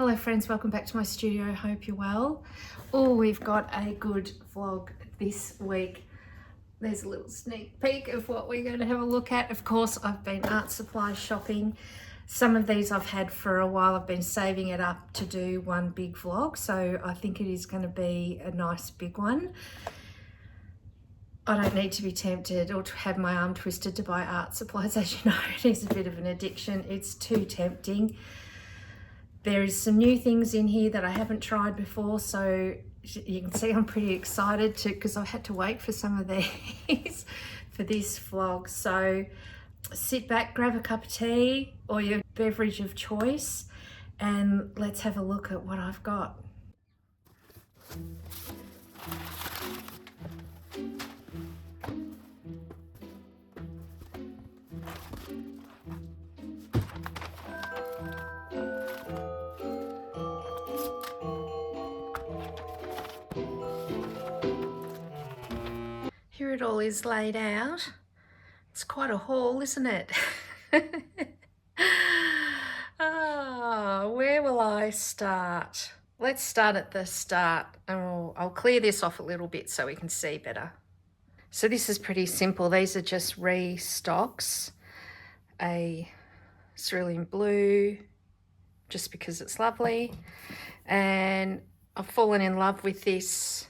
Hello friends, welcome back to my studio. Hope you're well. Oh, we've got a good vlog this week. There's a little sneak peek of what we're going to have a look at. Of course, I've been art supply shopping. Some of these I've had for a while. I've been saving it up to do one big vlog, so I think it is going to be a nice big one. I don't need to be tempted or to have my arm twisted to buy art supplies. As you know, it is a bit of an addiction. It's too tempting. There is some new things in here that I haven't tried before, so you can see I'm pretty excited because I had to wait for some of these for this vlog. So sit back, grab a cup of tea or your beverage of choice, and let's have a look at what I've got. Here it all is laid out. It's quite a haul, isn't it? Where will I start? Let's start at the start, and I'll clear this off a little bit so we can see better. So this is pretty simple. These are just restocks. A cerulean blue, just because it's lovely. And I've fallen in love with this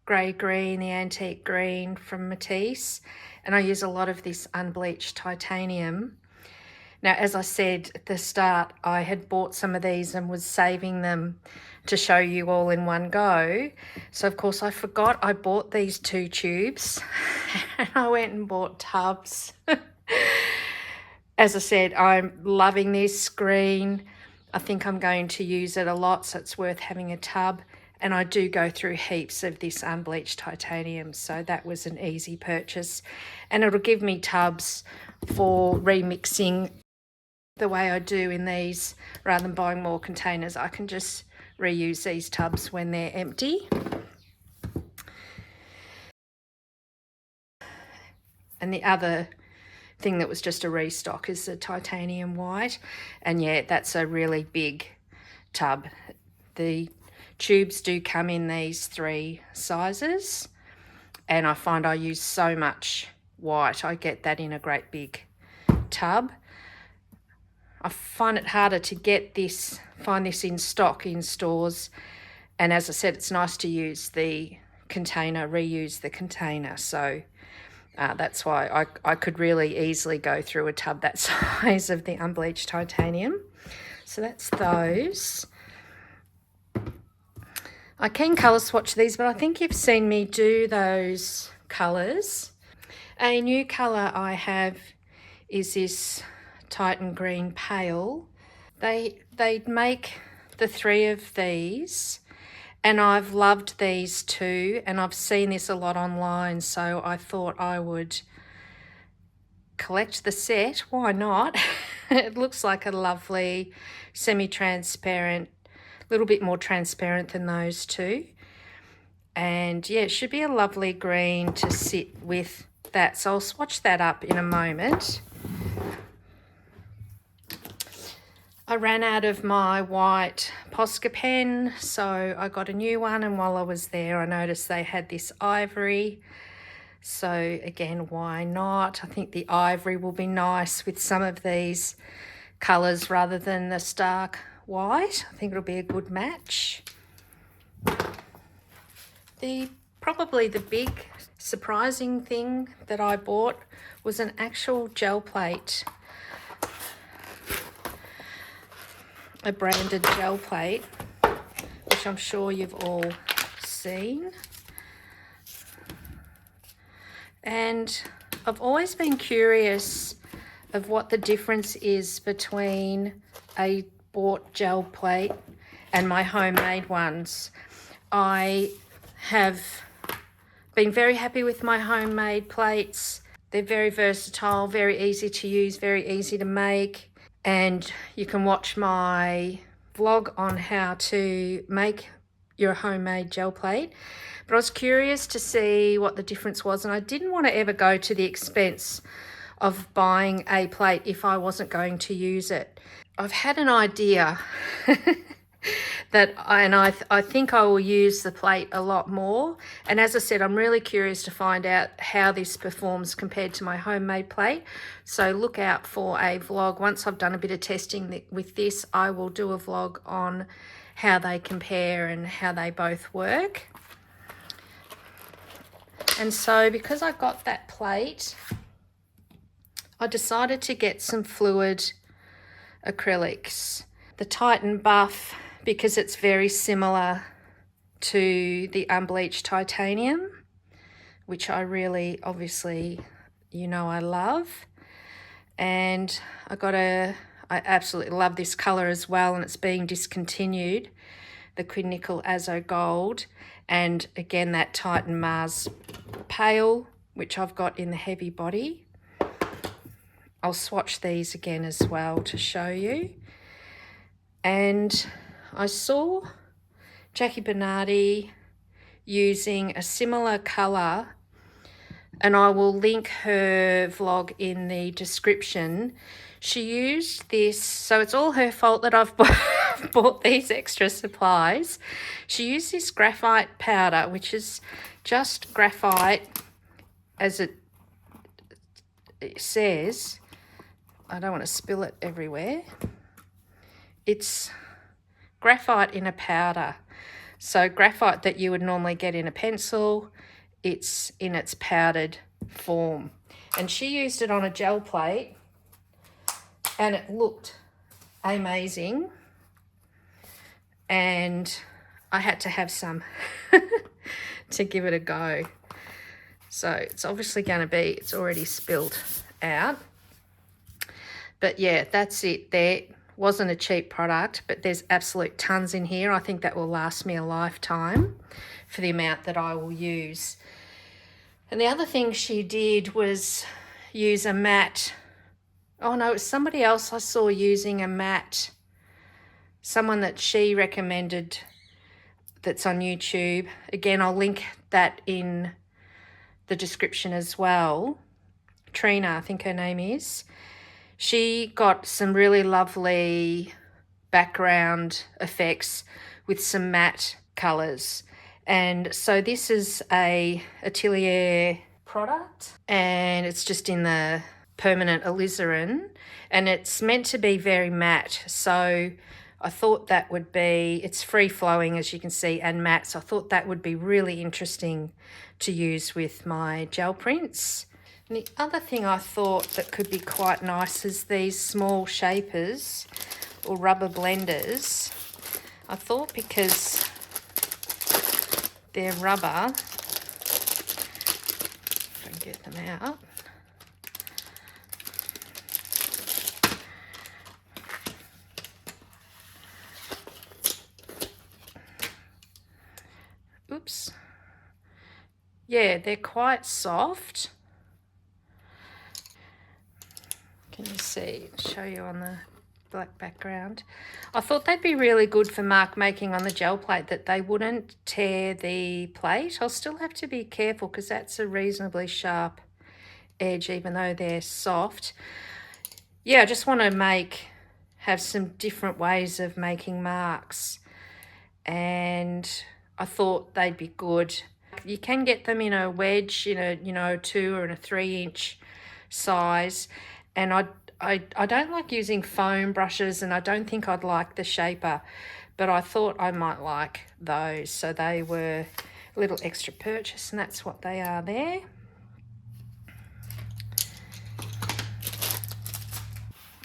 grey green, the antique green from Matisse, and I use a lot of this unbleached titanium. Now, as I said at the start, I had bought some of these and was saving them to show you all in one go. So of course I forgot I bought these 2 tubes and I went and bought tubs. As I said, I'm loving this green. I think I'm going to use it a lot, so it's worth having a tub. And I do go through heaps of this unbleached titanium, so that was an easy purchase. And it'll give me tubs for remixing the way I do in these. Rather than buying more containers, I can just reuse these tubs when they're empty. And the other thing that was just a restock is the titanium white. And yeah, that's a really big tub. The tubes do come in these 3 sizes, and I find I use so much white. I get that in a great big tub. I find it harder to find this in stock in stores, and as I said, it's nice to use the container, reuse the container. So that's why I could really easily go through a tub that size of the unbleached titanium. So that's those. I can colour swatch these, but I think you've seen me do those colours. A new colour I have is this Titan Green Pale. They make the 3 of these, and I've loved these too, and I've seen this a lot online, so I thought I would collect the set. Why not? It looks like a lovely semi-transparent, little bit more transparent than those 2, and yeah, it should be a lovely green to sit with that, so I'll swatch that up in a moment. I ran out of my white Posca pen, so I got a new one, and while I was there I noticed they had this ivory, so again, why not? I think the ivory will be nice with some of these colours rather than the stark white. I think it'll be a good match. Probably the big surprising thing that I bought was an actual gel plate, a branded gel plate, which I'm sure you've all seen. And I've always been curious of what the difference is between a bought gel plate and my homemade ones. I have been very happy with my homemade plates. They're very versatile, very easy to use, very easy to make, and you can watch my vlog on how to make your homemade gel plate. But I was curious to see what the difference was, and I didn't want to ever go to the expense of buying a plate if I wasn't going to use it. I've had an idea I think I will use the plate a lot more. And as I said, I'm really curious to find out how this performs compared to my homemade plate. So look out for a vlog. Once I've done a bit of testing with this, I will do a vlog on how they compare and how they both work. And so because I got that plate, I decided to get some fluid acrylics. The Titan Buff, because it's very similar to the unbleached titanium, which I really, obviously, you know, I love. And I absolutely love this color as well, and it's being discontinued, the Quid Nickel Azo Gold. And again, that Titan Mars Pale, which I've got in the heavy body. I'll swatch these again as well to show you. And I saw Jackie Bernardi using a similar colour, and I will link her vlog in the description. She used this, so it's all her fault that I've bought these extra supplies. She used this graphite powder, which is just graphite, as it says. I don't want to spill it everywhere. It's graphite in a powder. So graphite that you would normally get in a pencil, it's in its powdered form. And she used it on a gel plate, and it looked amazing. And I had to have some to give it a go. So it's obviously going to be, it's already spilled out. But yeah, that's it there. Wasn't a cheap product, but there's absolute tons in here. I think that will last me a lifetime for the amount that I will use. And the other thing she did was use a matte. Oh no, it was somebody else I saw using a matte. Someone that she recommended that's on YouTube. Again, I'll link that in the description as well. Trina, I think her name is. She got some really lovely background effects with some matte colours. And so this is a Atelier product, and it's just in the permanent alizarin, and it's meant to be very matte. So I thought that would be, it's free flowing as you can see, and matte. So I thought that would be really interesting to use with my gel prints. And the other thing I thought that could be quite nice is these small shapers or rubber blenders. I thought because they're rubber, if I can get them out. Oops. Yeah, they're quite soft. Can you see? Show you on the black background. I thought they'd be really good for mark making on the gel plate, that they wouldn't tear the plate. I'll still have to be careful because that's a reasonably sharp edge, even though they're soft. Yeah, I just want to have some different ways of making marks, and I thought they'd be good. You can get them in a wedge, in a 2 or in a 3-inch size. And I don't like using foam brushes, and I don't think I'd like the shaper, but I thought I might like those. So they were a little extra purchase, and that's what they are there.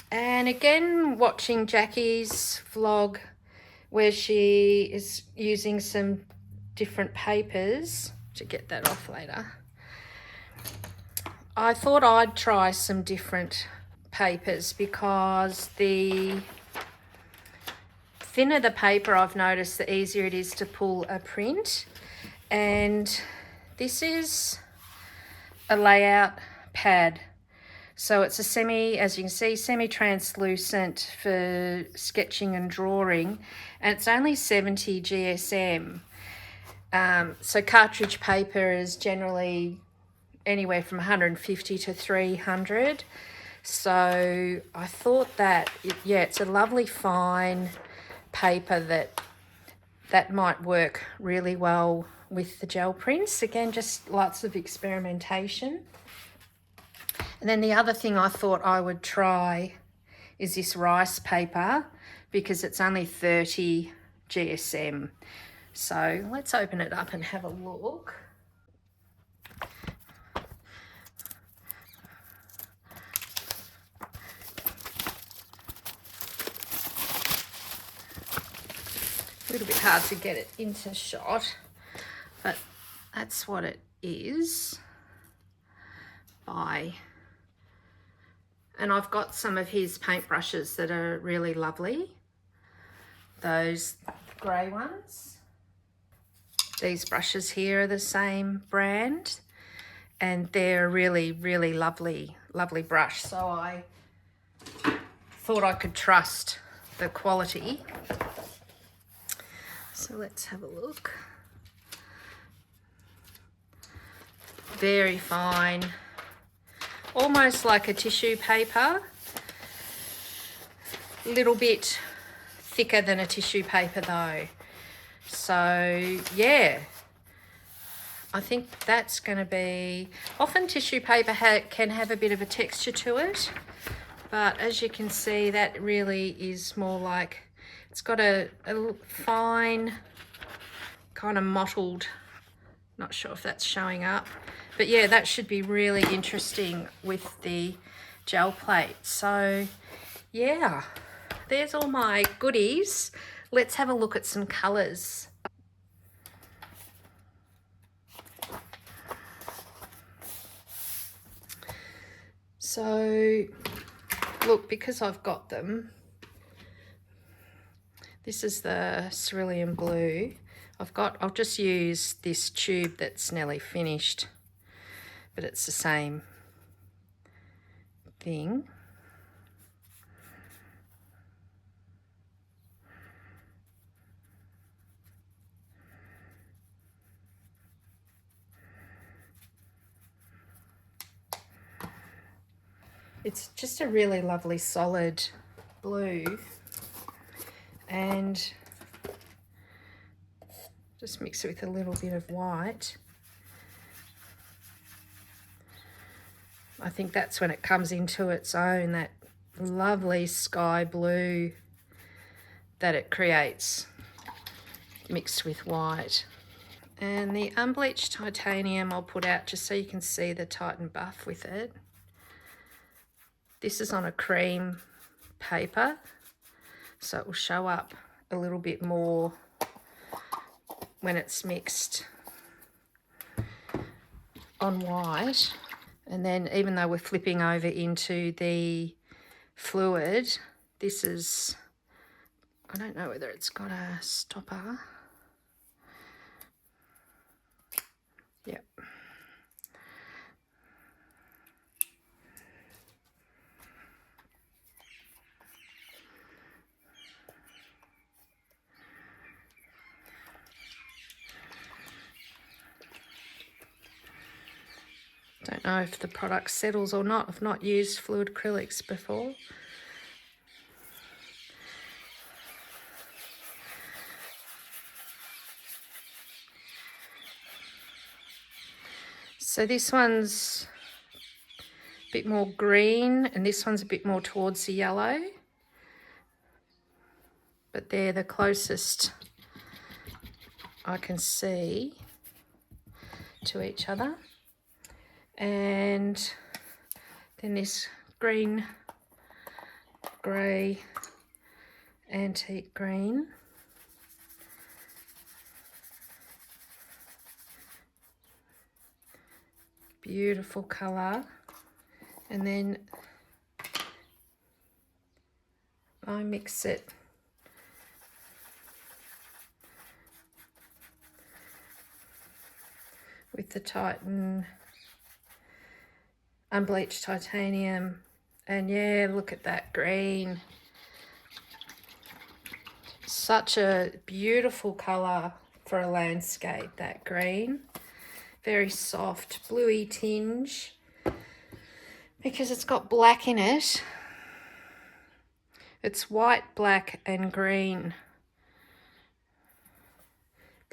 And again, watching Jackie's vlog where she is using some different papers, to get that off later. I thought I'd try some different papers because the thinner the paper, I've noticed, the easier it is to pull a print. And this is a layout pad. So it's a as you can see, semi-translucent for sketching and drawing, and it's only 70 GSM. So cartridge paper is generally anywhere from 150 to 300. So I thought that, yeah, it's a lovely fine paper that might work really well with the gel prints. Again, just lots of experimentation. And then the other thing I thought I would try is this rice paper, because it's only 30 GSM. So let's open it up and have a look. A little bit hard to get it into shot, but that's what it is. And I've got some of his paintbrushes that are really lovely. Those grey ones. These brushes here are the same brand, and they're a really, really lovely brush. So I thought I could trust the quality. So let's have a look. Very fine, almost like a tissue paper, a little bit thicker than a tissue paper though. So yeah, I think that's going to be, often tissue paper can have a bit of a texture to it, but as you can see, that really is more like, it's got a fine kind of mottled, not sure if that's showing up, but yeah, that should be really interesting with the gel plate. So yeah, there's all my goodies. Let's have a look at some colours. So look, because I've got them, this is the cerulean blue. I'll just use this tube that's nearly finished, but it's the same thing. It's just a really lovely solid blue, and just mix it with a little bit of white. I think that's when it comes into its own, that lovely sky blue that it creates mixed with white. And the unbleached titanium I'll put out just so you can see the Titan buff with it. This is on a cream paper, so it will show up a little bit more when it's mixed on white. And then even though we're flipping over into the fluid, this is, I don't know whether it's got a stopper. Yep. Don't know if the product settles or not. I've not used fluid acrylics before. So this one's a bit more green and this one's a bit more towards the yellow, but they're the closest I can see to each other. And then this green, grey, antique green. Beautiful colour. And then I mix it with the Titan unbleached titanium, and yeah, look at that green. Such a beautiful colour for a landscape, that green. Very soft, bluey tinge. Because it's got black in it. It's white, black and green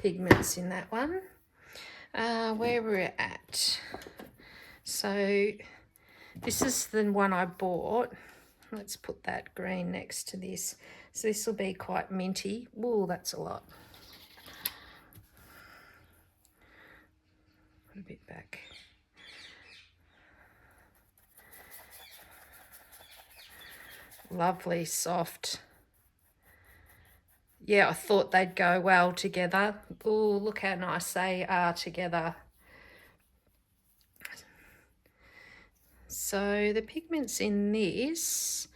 pigments in that one. Where we're at. So this is the one I bought. Let's put that green next to this. So this will be quite minty. Ooh, that's a lot. Put a bit back. Lovely, soft. Yeah, I thought they'd go well together. Oh, look how nice they are together. So the pigments in this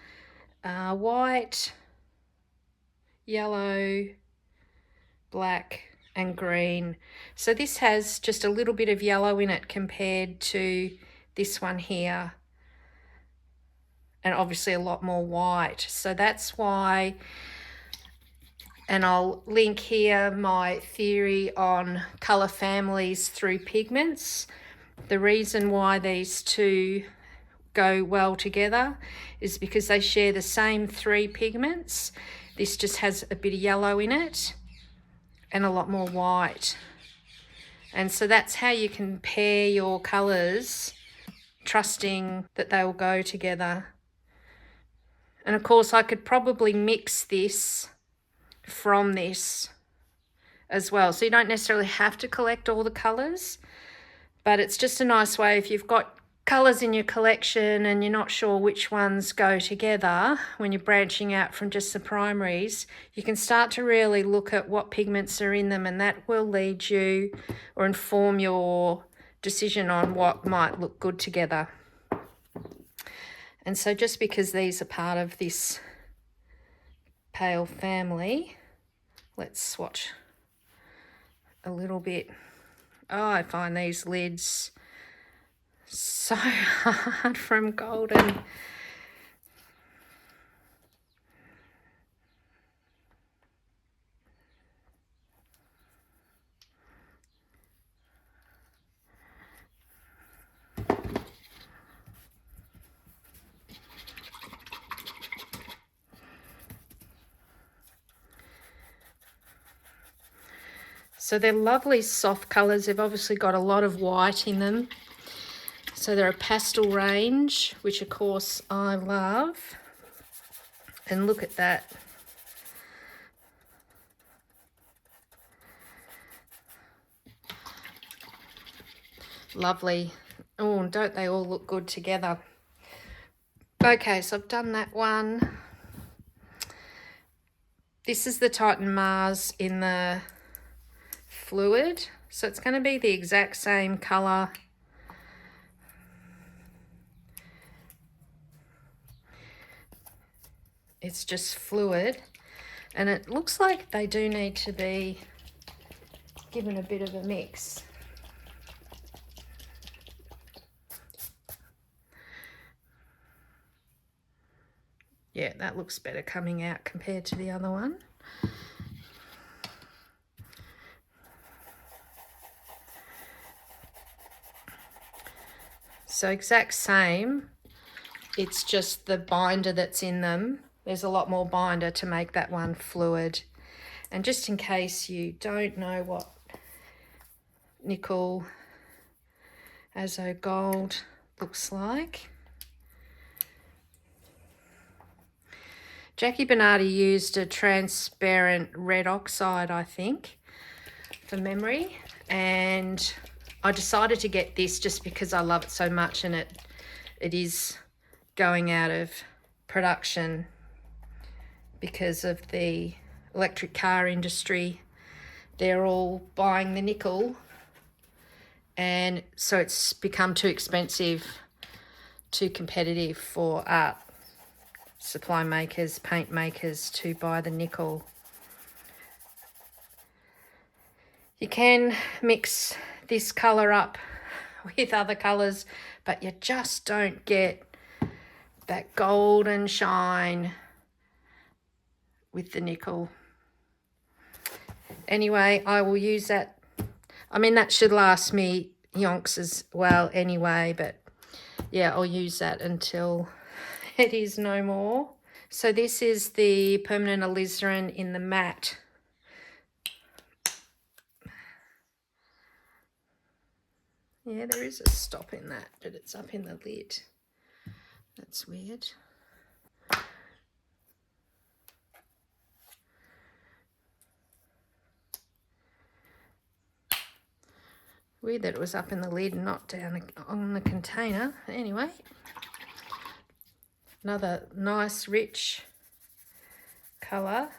are white, yellow, black and green. So this has just a little bit of yellow in it compared to this one here, and obviously a lot more white. So that's why, and I'll link here my theory on colour families through pigments. The reason why these two go well together is because they share the same 3 pigments. This just has a bit of yellow in it and a lot more white. And so that's how you can pair your colours, trusting that they will go together. And of course I could probably mix this from this as well. So you don't necessarily have to collect all the colours, but it's just a nice way if you've got colours in your collection and you're not sure which ones go together when you're branching out from just the primaries, you can start to really look at what pigments are in them, and that will lead you or inform your decision on what might look good together. And so just because these are part of this pale family, let's swatch a little bit. Oh, I find these lids so hard from Golden. So they're lovely soft colours. They've obviously got a lot of white in them. So they're a pastel range, which of course I love. And look at that. Lovely. Oh, don't they all look good together? Okay, so I've done that one. This is the Titan Mars in the fluid. So it's going to be the exact same colour. It's just fluid, and it looks like they do need to be given a bit of a mix. Yeah, that looks better coming out compared to the other one. So exact same, it's just the binder that's in them. There's a lot more binder to make that one fluid. And just in case you don't know what nickel azo gold looks like, Jackie Bernardi used a transparent red oxide, I think, for memory, and I decided to get this just because I love it so much, and it is going out of production because of the electric car industry. They're all buying the nickel, and so it's become too expensive, too competitive for art supply makers, paint makers to buy the nickel. You can mix this colour up with other colours, but you just don't get that golden shine with the nickel. Anyway, I will use that. I mean, that should last me yonks as well anyway, but yeah, I'll use that until it is no more. So this is the permanent alizarin in the matte Yeah, there is a stop in that, but it's up in the lid. That's weird. Weird that it was up in the lid and not down on the container. Anyway, another nice rich colour.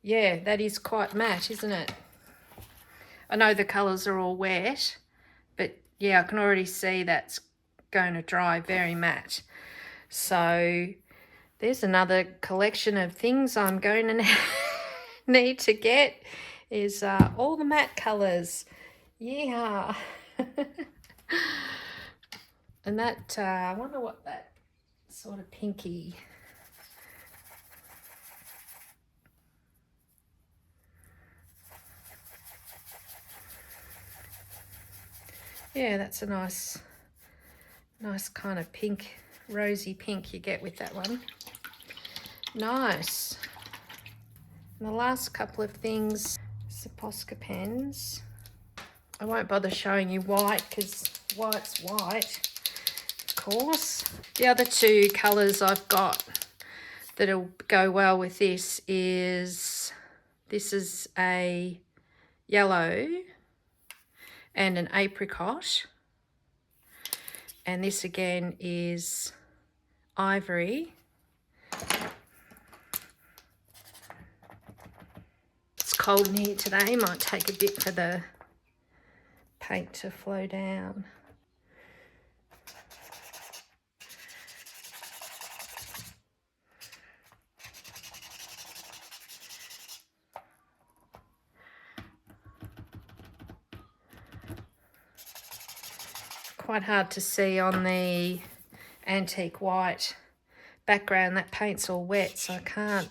Yeah, that is quite matte, isn't it? I know the colours are all wet, but yeah, I can already see that's going to dry very matte. So there's another collection of things I'm going to need to get, is all the matte colours. Yeah. And that, I wonder what that sort of pinky... Yeah, that's a nice kind of pink, rosy pink you get with that one. Nice. And the last couple of things, is the Posca pens. I won't bother showing you white because white's white, of course. The other two colours I've got that'll go well with this is a yellow and an apricot, and this again is ivory. It's cold in here today, might take a bit for the paint to flow down. Quite hard to see on the antique white background. That paint's all wet, so I can't.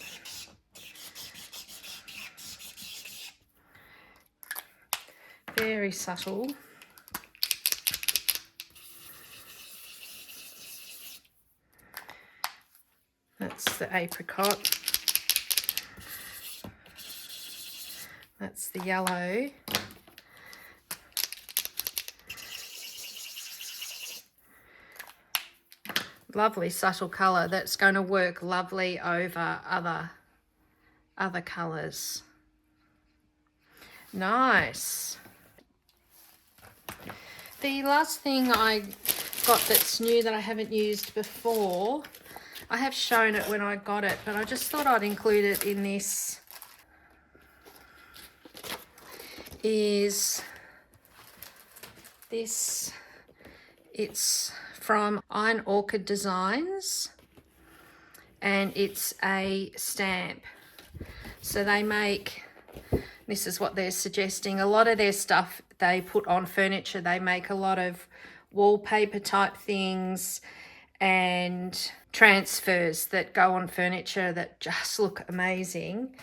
Very subtle. That's the apricot. That's the yellow. Lovely subtle colour that's going to work lovely over other colours. Nice. The last thing I got that's new that I haven't used before, I have shown it when I got it, but I just thought I'd include it in this, is this. It's from Iron Orchid Designs, and it's a stamp. So they make, this is what they're suggesting, a lot of their stuff they put on furniture. They make a lot of wallpaper type things and transfers that go on furniture that just look amazing.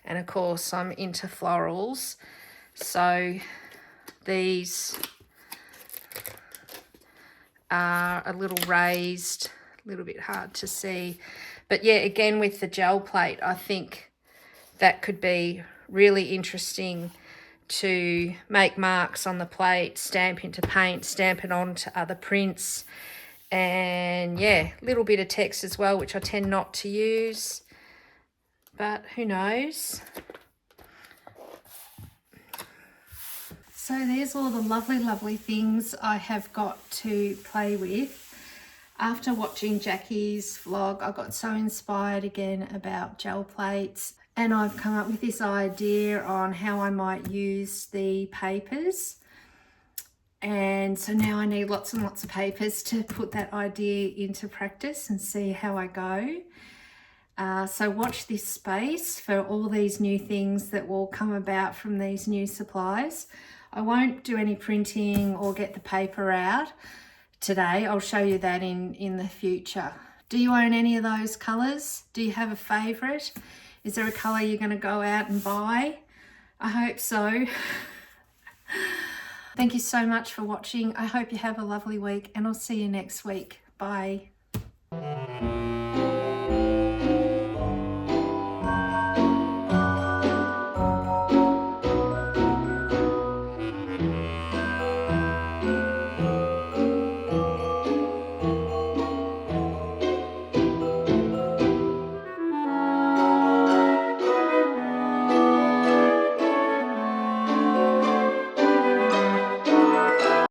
And of course I'm into florals, so these are a little raised, a little bit hard to see, but yeah, again with the gel plate, I think that could be really interesting to make marks on the plate, stamp into paint, stamp it onto other prints, and yeah, a little bit of text as well, which I tend not to use, but who knows. So there's all the lovely things I have got to play with. After watching Jackie's vlog, I got so inspired again about gel plates, and I've come up with this idea on how I might use the papers. And so now I need lots and lots of papers to put that idea into practice and see how I go. So watch this space for all these new things that will come about from these new supplies. I won't do any printing or get the paper out today. I'll show you that in the future. Do you own any of those colours? Do you have a favourite? Is there a colour you're going to go out and buy? I hope so. Thank you so much for watching. I hope you have a lovely week, and I'll see you next week. Bye.